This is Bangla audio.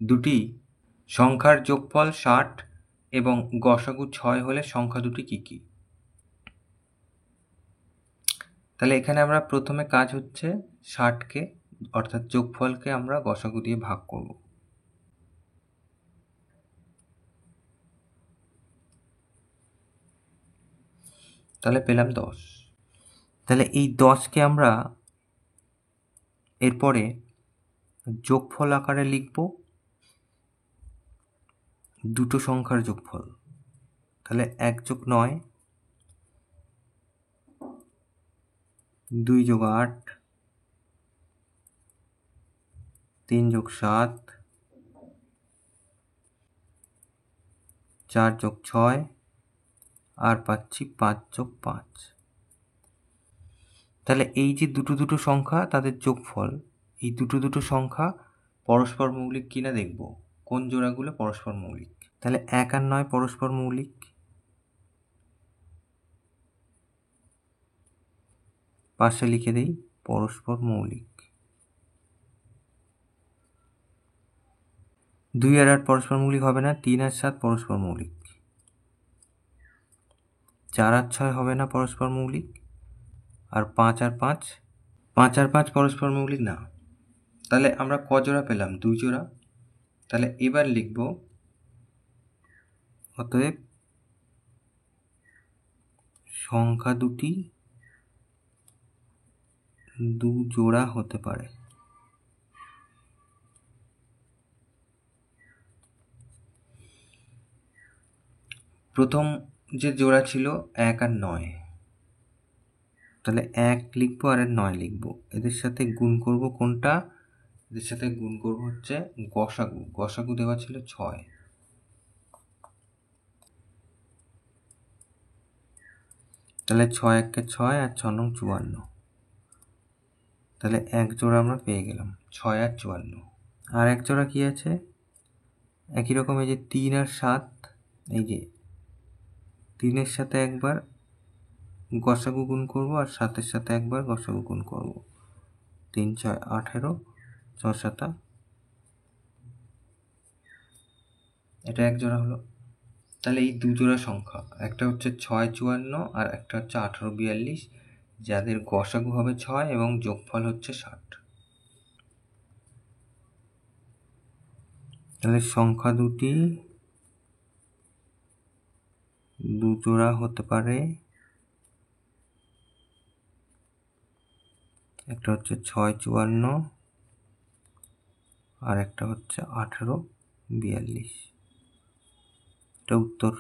দুটি সংখ্যার যোগফল ৬০ এবং গসাগু ৬ হলে সংখ্যা দুটি কী কী? তাহলে এখানে আমরা প্রথমে কাজ হচ্ছে ৬০কে অর্থাৎ যোগফলকে আমরা গসাগু দিয়ে ভাগ করব। তাহলে পেলাম ১০। তাহলে এই ১০কে আমরা এরপরে যোগফল আকারে লিখব, দুটো সংখ্যার যোগফল। তাহলে ১ যোগ ৯, ২ যোগ ৮, ৩ যোগ ৭, ৪ যোগ ৬, আর পাচ্ছি ৫ যোগ ৫। তাহলে এই যে দুটো সংখ্যা তাদের যোগফল, এই দুটো সংখ্যা পরস্পর মৌলিক কিনা দেখব, কোন জোড়াগুলো পরস্পর মৌলিক। তাহলে ১ আর ৯ পরস্পর মৌলিক, পাশে লিখে দেই পরস্পর মৌলিক। ২ আর ৮ পরস্পর মৌলিক হবে না, ৩ আর ৭ পরস্পর মৌলিক। ৪ আর ৬ হবে না পরস্পর মৌলিক, আর ৫ আর ৫ পরস্পর মৌলিক না। তাহলে আমরা ক জোড়া পেলাম? ২ জোড়া। তাহলে এবার লিখব অতএব সংখ্যা দুটি দু জোড়া হতে পারে। প্রথম যে জোড়া ছিল ১ আর ৯, তাহলে ১ লিখবো আর ৯ লিখবো। এদের সাথে গুণ করব কোনটা? এদের সাথে গুণ করব হচ্ছে গসাগু। গসাগু দেওয়া ছিল ৬। তাহলে ৬ ১-কে ৬ আর ৬ নং ৫৪। তাহলে এক জোড়া আমরা পেয়ে গেলাম, ৬ আর ৫৪। আর এক জোড়া কি আছে? একই রকম, এই যে ৩ আর ৭, এই যে ৩-এর সাথে একবার গসাগু গুণ করব আর ৭-এর সাথে একবার গসাগু গুণ করব। ৩ ৬ ১৮, ৬ ৭ এটা এক জোড়া হলো। তাহলে এই দু জোড়া সংখ্যা, একটা হচ্ছে ৬ ৫৪ আর একটা হচ্ছে ১৮ ৪২, যাদের গসাগু হবে ৬ এবং যোগফল হচ্ছে ৬০। তাহলে সংখ্যা দুটি দু জোড়া হতে পারে। একটা হচ্ছে ৬ ৫৪ আর একটা হচ্ছে ১৮ ৪২। এটা উত্তর।